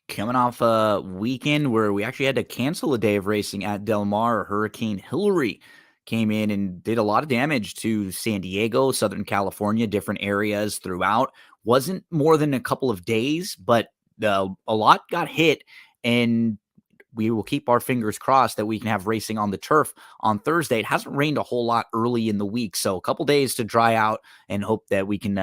Coming off a weekend where we actually had to cancel a day of racing at Del Mar. Hurricane Hillary came in and did a lot of damage to San Diego, Southern California, different areas throughout. Wasn't more than a couple of days, but a lot got hit, and we will keep our fingers crossed that we can have racing on the turf on Thursday. It hasn't rained a whole lot early in the week, so a couple days to dry out and hope that we can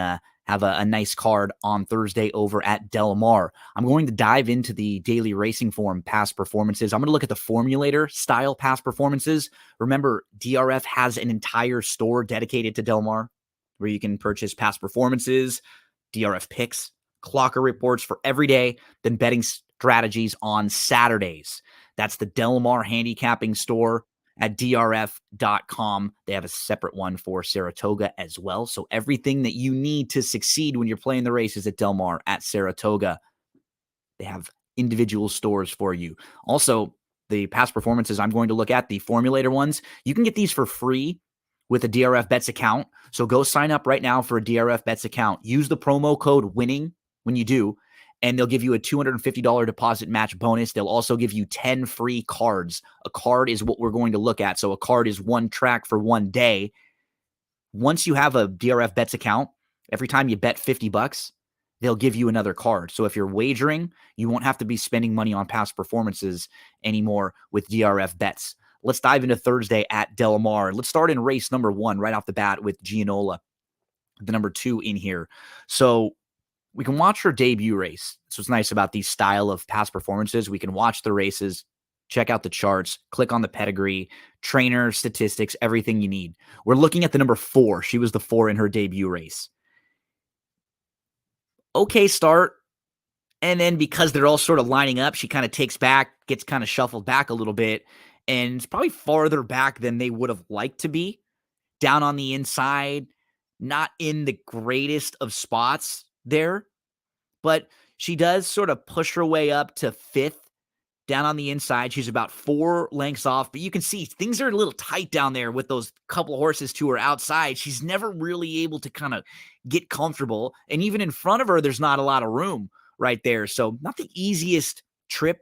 have a nice card on Thursday over at Del Mar. I'm going to dive into the daily racing form past performances. I'm going to look at the formulator style past performances. Remember, DRF has an entire store dedicated to Del Mar where you can purchase past performances, DRF picks, clocker reports for every day, then betting strategies on Saturdays. That's the Del Mar handicapping store at drf.com. They have a separate one for Saratoga as well. So everything that you need to succeed when you're playing the races at Del Mar at Saratoga, they have individual stores for you. Also, the past performances I'm going to look at, the formulator ones, you can get these for free with a DRF Bets account. So go sign up right now for a DRF Bets account. Use the promo code WINNING when you do, and they'll give you a $250 deposit match bonus. They'll also give you 10 free cards. A card is what we're going to look at. So a card is one track for one day. Once you have a DRF Bets account, every time you bet $50, they'll give you another card. So if you're wagering, you won't have to be spending money on past performances anymore with DRF Bets. Let's dive into Thursday at Del Mar. Let's start in race number 1 right off the bat with Gianola, the number 2 in here. So we can watch her debut race. That's what's nice about these style of past performances. We can watch the races, check out the charts, click on the pedigree, trainer, statistics, everything you need. We're looking at the number 4. She was the 4 in her debut race. Okay start. And then because they're all sort of lining up, she kind of takes back, gets kind of shuffled back a little bit, and it's probably farther back than they would have liked to be. Down on the inside, not in the greatest of spots there, but she does sort of push her way up to 5th down on the inside. She's about 4 lengths off, but you can see things are a little tight down there with those couple horses to her outside. She's never really able to kind of get comfortable. And even in front of her, there's not a lot of room right there. So not the easiest trip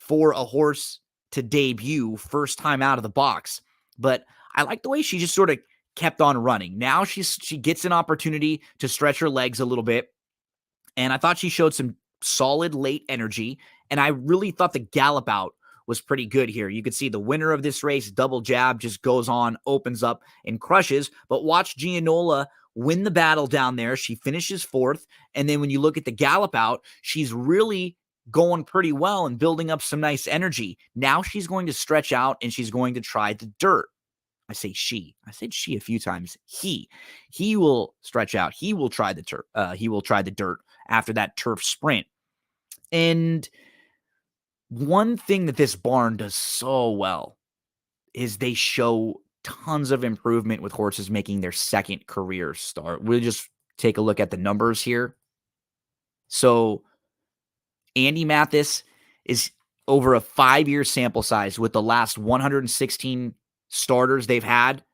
for a horse to debut first time out of the box. But I like the way she just sort of kept on running. Now she gets an opportunity to stretch her legs a little bit. And I thought she showed some solid late energy. And I really thought the gallop out was pretty good here. You could see the winner of this race, Double Jab, just goes on, opens up, and crushes. But watch Gianola win the battle down there. She finishes 4th. And then when you look at the gallop out, she's really going pretty well and building up some nice energy. Now she's going to stretch out and she's going to try the dirt. I say she. I said she a few times. He will stretch out. He will try the turf. He will try the dirt after that turf sprint. And one thing that this barn does so well is they show tons of improvement with horses making their second career start. We'll just take a look at the numbers here. So Andy Mathis is over a 5-year sample size with the last 116 starters they've had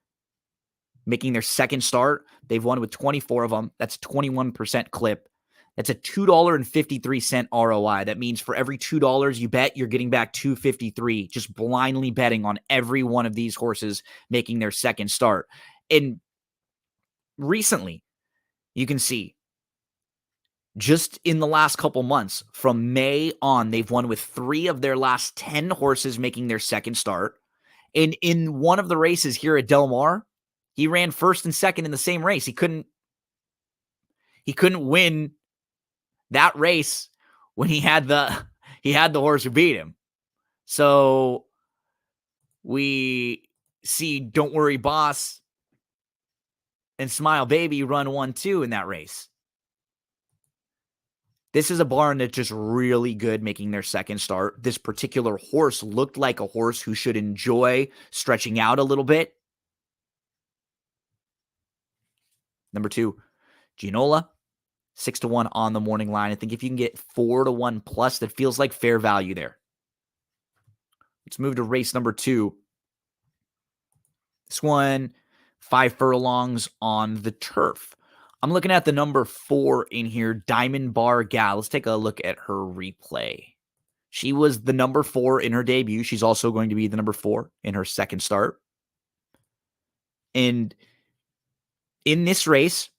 making their second start. They've won with 24 of them. That's 21% clip. That's a $2.53 ROI. That means for every $2 you bet, you're getting back $2.53, just blindly betting on every one of these horses making their second start. And recently, you can see just in the last couple months, from May on, they've won with 3 of their last 10 horses making their second start. And in one of the races here at Del Mar, he ran 1st and 2nd in the same race. He couldn't win that race when he had the horse who beat him. So we see Don't Worry Boss and Smile Baby run 1-2 in that race. This is a barn that's just really good making their second start. This particular horse looked like a horse who should enjoy stretching out a little bit. Number 2, Gianola, 6-1 on the morning line. I think if you can get 4-1 plus, that feels like fair value there. Let's move to race number 2. This one, 5 furlongs on the turf. I'm looking at the number 4 in here, Diamond Bar Gal. Let's take a look at her replay. She was the number 4 in her debut. She's also going to be the number 4 in her second start. And in this race,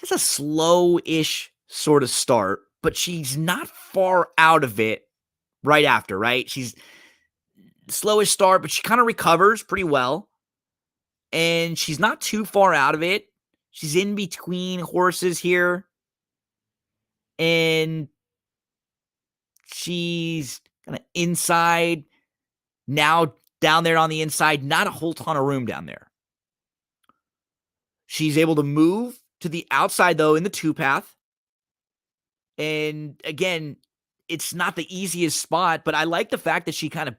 it's a slow-ish sort of start, but she's not far out of it right after, right? She's slowish start, but she kind of recovers pretty well. And she's not too far out of it. She's in between horses here. And she's kind of inside. Now down there on the inside, not a whole ton of room down there. She's able to move to the outside, though, in the 2-path. And again, it's not the easiest spot, but I like the fact that she kind of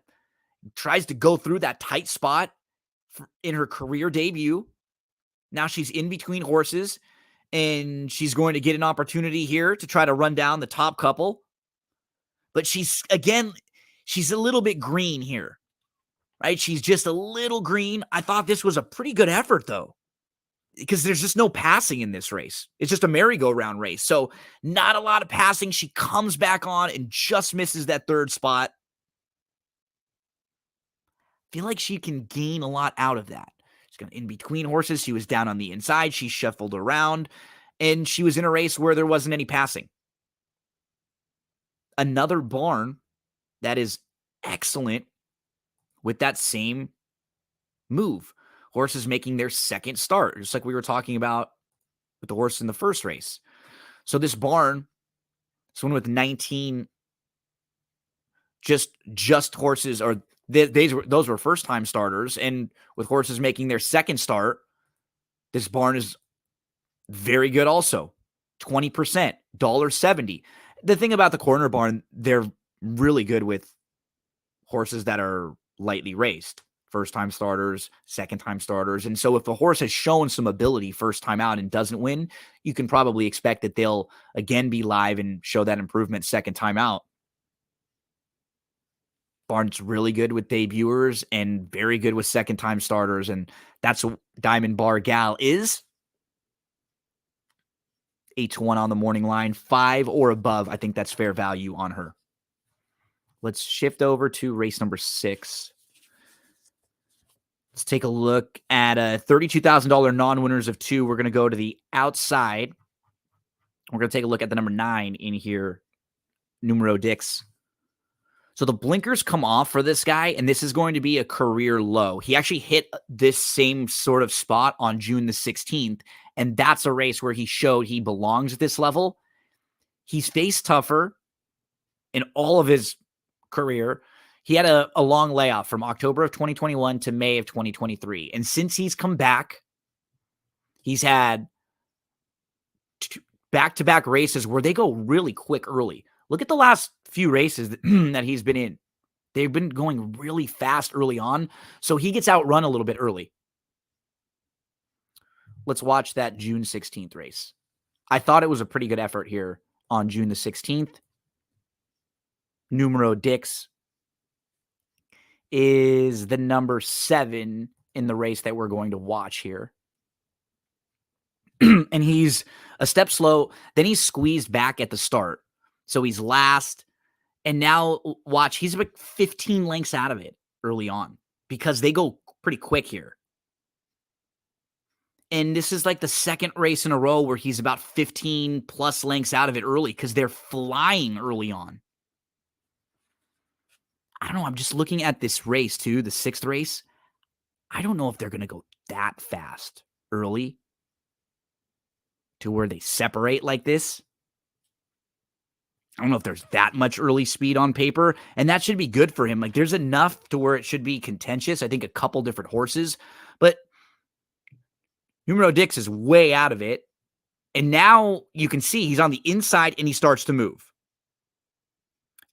tries to go through that tight spot in her career debut. Now she's in between horses, and she's going to get an opportunity here to try to run down the top couple. But she's a little bit green here, right? She's just a little green. I thought this was a pretty good effort, though, because there's just no passing in this race. It's just a merry-go-round race. So not a lot of passing. She comes back on and just misses that third spot. I feel like she can gain a lot out of that. She's going in between horses. She was down on the inside. She shuffled around, and she was in a race where there wasn't any passing. Another barn that is excellent with that same move. Horses making their second start, just like we were talking about with the horse in the first race. So this barn, this one with 19 just horses, or those were first-time starters, and with horses making their second start, this barn is very good also. 20%, $1.70. The thing about the corner barn, they're really good with horses that are lightly raced. First-time starters, second-time starters. And so if a horse has shown some ability first time out and doesn't win, you can probably expect that they'll again be live and show that improvement second time out. Barn's really good with debuters and very good with second-time starters, and that's what Diamond Bar Gal is. 8-1 on the morning line, 5 or above. I think that's fair value on her. Let's shift over to race number 6. Let's take a look at $32,000 non-winners of 2. We're going to go to the outside. We're going to take a look at the number 9 in here, Numero Dix. So the blinkers come off for this guy, and this is going to be a career low. He actually hit this same sort of spot on June the 16th, and that's a race where he showed he belongs at this level. He's faced tougher in all of his career. He had a long layoff from October of 2021 to May of 2023. And since he's come back, he's had back-to-back races where they go really quick early. Look at the last few races that he's been in. They've been going really fast early on, so he gets outrun a little bit early. Let's watch that June 16th race. I thought it was a pretty good effort here on June the 16th. Numero Dix is the number 7 in the race that we're going to watch here. And he's a step slow. Then he's squeezed back at the start. So he's last. And now, watch, he's about 15 lengths out of it early on because they go pretty quick here. And this is like the second race in a row where he's about 15 plus lengths out of it early because they're flying early on. I don't know. I'm just looking at this race too, the 6th race. I don't know if they're going to go that fast early to where they separate like this. I don't know if there's that much early speed on paper, and that should be good for him. Like, there's enough to where it should be contentious. I think a couple different horses, but Numero Dix is way out of it. And now you can see he's on the inside and he starts to move.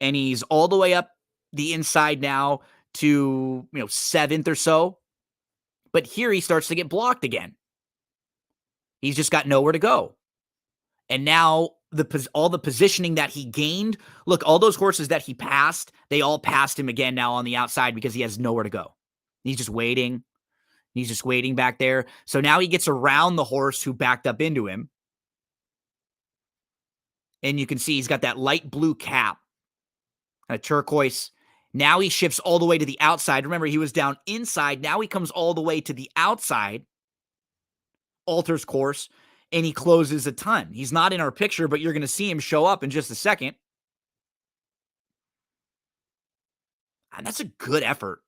And he's all the way up the inside now to, 7th or so. But here he starts to get blocked again. He's just got nowhere to go. And now all the positioning that he gained, look, all those horses that he passed, they all passed him again now on the outside because he has nowhere to go. He's just waiting. He's just waiting back there. So now he gets around the horse who backed up into him. And you can see he's got that light blue cap, a turquoise. Now he shifts all the way to the outside. Remember, he was down inside. Now he comes all the way to the outside, alters course, and he closes a ton. He's not in our picture, but you're going to see him show up in just a second. And that's a good effort.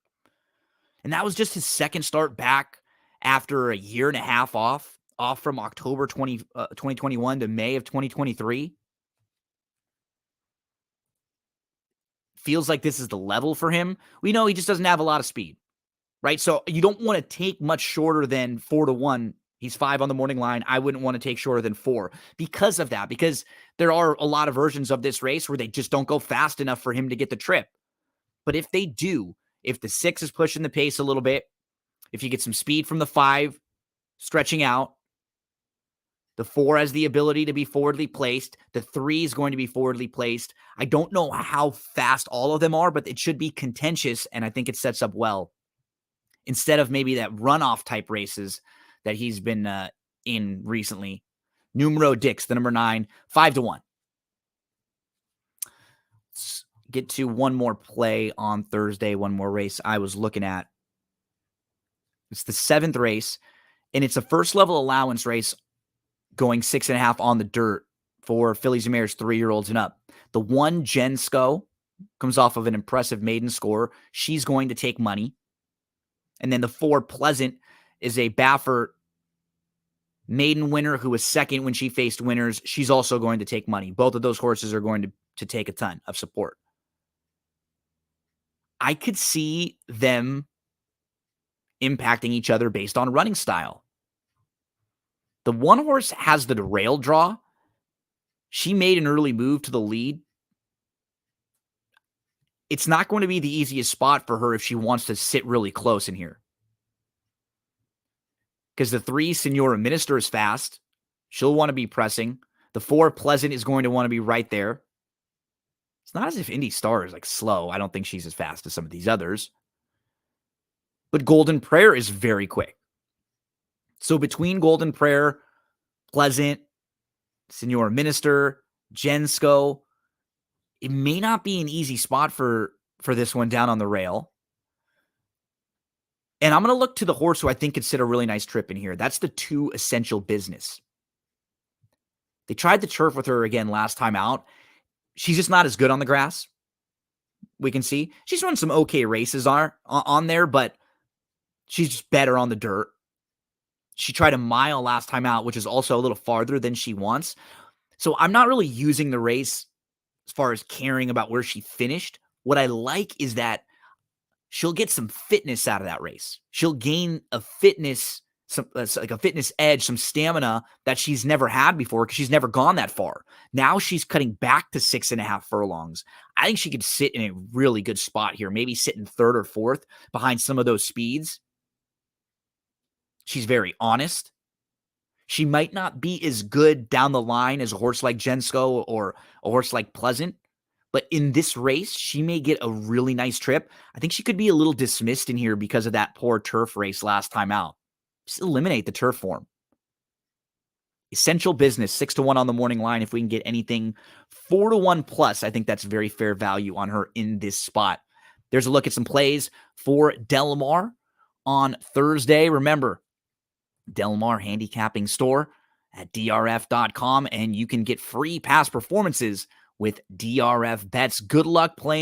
And that was just his second start back after a year and a half off from October 2021 to May of 2023. Feels like this is the level for him. We know he just doesn't have a lot of speed, right? So you don't want to take much shorter than 4-1. He's 5 on the morning line. I wouldn't want to take shorter than 4 because of that, because there are a lot of versions of this race where they just don't go fast enough for him to get the trip. But if they do, if the 6 is pushing the pace a little bit, if you get some speed from the 5 stretching out, the 4 has the ability to be forwardly placed. The 3 is going to be forwardly placed. I don't know how fast all of them are, but it should be contentious, and I think it sets up well. Instead of maybe that runoff type races that he's been in recently. Numero Dix, the number 9, 5-1. Let's get to one more play on Thursday, one more race I was looking at. It's the 7th race, and it's a first level allowance race going 6.5 on the dirt for fillies and mares 3-year-olds and up. The 1 Jensko comes off of an impressive maiden score. She's going to take money. And then the 4 Pleasant is a Baffert maiden winner who was second when she faced winners. She's also going to take money. Both of those horses are going to take a ton of support. I could see them impacting each other based on running style. The 1 horse has the rail draw. She made an early move to the lead. It's not going to be the easiest spot for her if she wants to sit really close in here. Because the 3 Senora Minister is fast. She'll want to be pressing. The 4 Pleasant is going to want to be right there. It's not as if Indy Star is like slow. I don't think she's as fast as some of these others. But Golden Prayer is very quick. So between Golden Prayer, Pleasant, Senora Minister, Jensko, it may not be an easy spot for this one down on the rail. And I'm going to look to the horse who I think could sit a really nice trip in here. That's the 2 Essential Business. They tried the turf with her again last time out. She's just not as good on the grass. We can see. She's run some okay races on there, but she's just better on the dirt. She tried a mile last time out, which is also a little farther than she wants. So I'm not really using the race as far as caring about where she finished. What I like is that she'll get some fitness out of that race. She'll gain a fitness, like a fitness edge, some stamina that she's never had before because she's never gone that far. Now she's cutting back to 6.5 furlongs. I think she could sit in a really good spot here, maybe sit in 3rd or 4th behind some of those speeds. She's very honest. She might not be as good down the line as a horse like Jensko or a horse like Pleasant, but in this race, she may get a really nice trip. I think she could be a little dismissed in here because of that poor turf race last time out. Just eliminate the turf form. Essential Business, 6-1 on the morning line. If we can get anything 4-1 plus, I think that's very fair value on her in this spot. There's a look at some plays for Del Mar on Thursday. Remember, Del Mar handicapping store at drf.com, and you can get free past performances with DRF bets. Good luck playing.